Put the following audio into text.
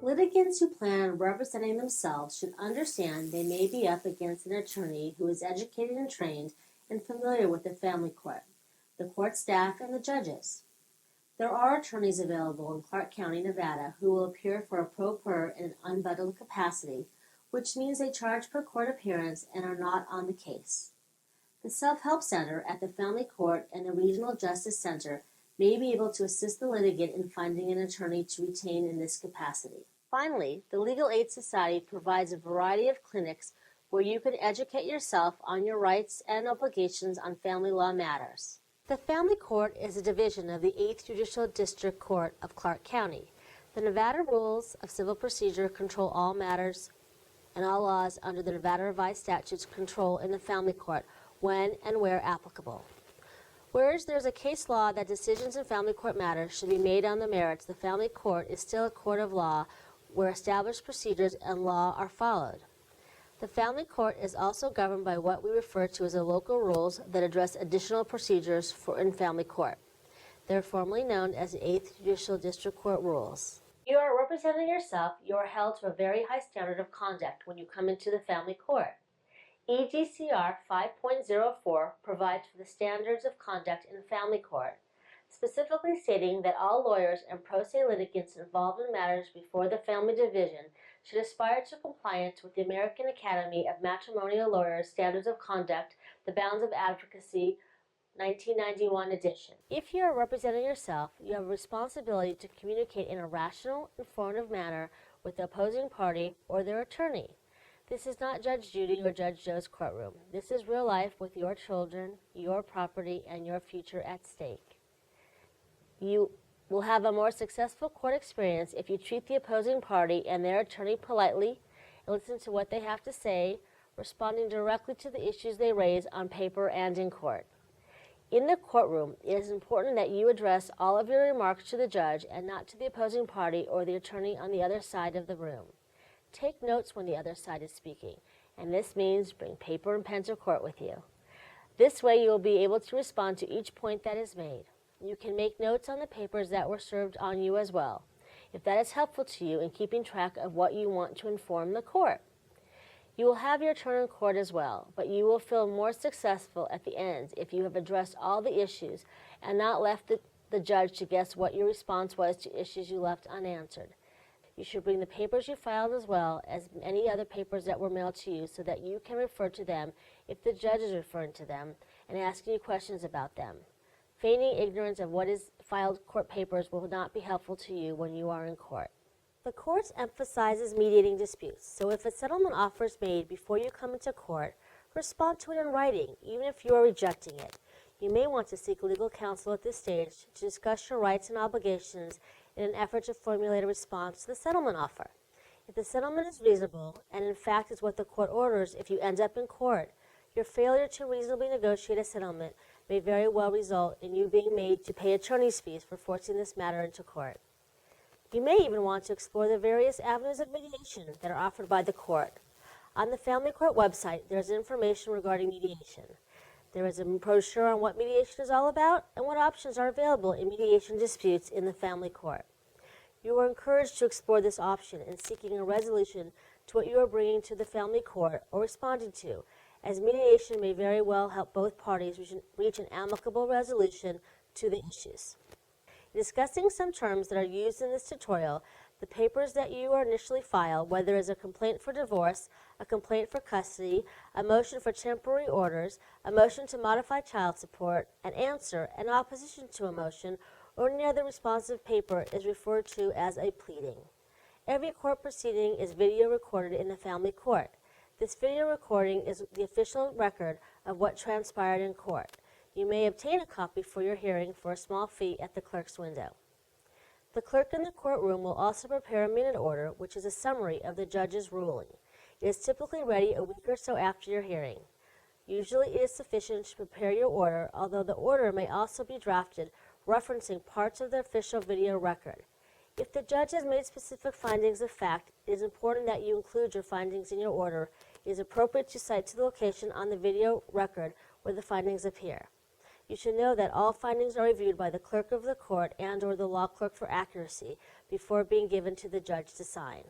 Litigants who plan on representing themselves should understand they may be up against an attorney who is educated and trained and familiar with the family court, the court staff, and the judges. There are attorneys available in Clark County, Nevada, who will appear for a pro per in an unbundled capacity, which means they charge per court appearance and are not on the case. The Self-Help Center at the Family Court and the Regional Justice Center may be able to assist the litigant in finding an attorney to retain in this capacity. Finally, the Legal Aid Society provides a variety of clinics where you can educate yourself on your rights and obligations on family law matters. The Family Court is a division of the 8th Judicial District Court of Clark County. The Nevada Rules of Civil Procedure control all matters and all laws under the Nevada Revised Statutes control in the Family Court when and where applicable. Whereas there is a case law that decisions in family court matters should be made on the merits, the family court is still a court of law where established procedures and law are followed. The family court is also governed by what we refer to as the local rules that address additional procedures for in family court. They're formally known as the 8th Judicial District Court rules. You are representing yourself. You are held to a very high standard of conduct when you come into the family court. EGCR 5.04 provides for the standards of conduct in family court, specifically stating that all lawyers and pro se litigants involved in matters before the family division should aspire to compliance with the American Academy of Matrimonial Lawyers Standards of Conduct, the Bounds of Advocacy, 1991 edition. If you are representing yourself, you have a responsibility to communicate in a rational, informative manner with the opposing party or their attorney. This is not Judge Judy or Judge Joe's courtroom. This is real life with your children, your property, and your future at stake. You will have a more successful court experience if you treat the opposing party and their attorney politely and listen to what they have to say, responding directly to the issues they raise on paper and in court. In the courtroom, it is important that you address all of your remarks to the judge and not to the opposing party or the attorney on the other side of the room. Take notes when the other side is speaking, and this means bring paper and pen to court with you. This way you will be able to respond to each point that is made. You can make notes on the papers that were served on you as well, if that is helpful to you in keeping track of what you want to inform the court. You will have your turn in court as well, but you will feel more successful at the end if you have addressed all the issues and not left the judge to guess what your response was to issues you left unanswered. You should bring the papers you filed as well as any other papers that were mailed to you so that you can refer to them if the judge is referring to them and asking you questions about them. Feigning ignorance of what is filed court papers will not be helpful to you when you are in court. The court emphasizes mediating disputes, so if a settlement offer is made before you come into court, respond to it in writing, even if you are rejecting it. You may want to seek legal counsel at this stage to discuss your rights and obligations in an effort to formulate a response to the settlement offer. If the settlement is reasonable, and in fact is what the court orders if you end up in court, your failure to reasonably negotiate a settlement may very well result in you being made to pay attorney's fees for forcing this matter into court. You may even want to explore the various avenues of mediation that are offered by the court. On the Family Court website, there is information regarding mediation. There is a brochure on what mediation is all about and what options are available in mediation disputes in the family court. You are encouraged to explore this option in seeking a resolution to what you are bringing to the family court or responding to, as mediation may very well help both parties reach an amicable resolution to the issues. In discussing some terms that are used in this tutorial, the papers that you initially file, whether as a complaint for divorce, a complaint for custody, a motion for temporary orders, a motion to modify child support, an answer, an opposition to a motion, or any other responsive paper is referred to as a pleading. Every court proceeding is video recorded in the family court. This video recording is the official record of what transpired in court. You may obtain a copy for your hearing for a small fee at the clerk's window. The clerk in the courtroom will also prepare a minute order, which is a summary of the judge's ruling. It is typically ready a week or so after your hearing. Usually it is sufficient to prepare your order, although the order may also be drafted referencing parts of the official video record. If the judge has made specific findings of fact, it is important that you include your findings in your order. It is appropriate to cite to the location on the video record where the findings appear. You should know that all findings are reviewed by the clerk of the court and or the law clerk for accuracy before being given to the judge to sign.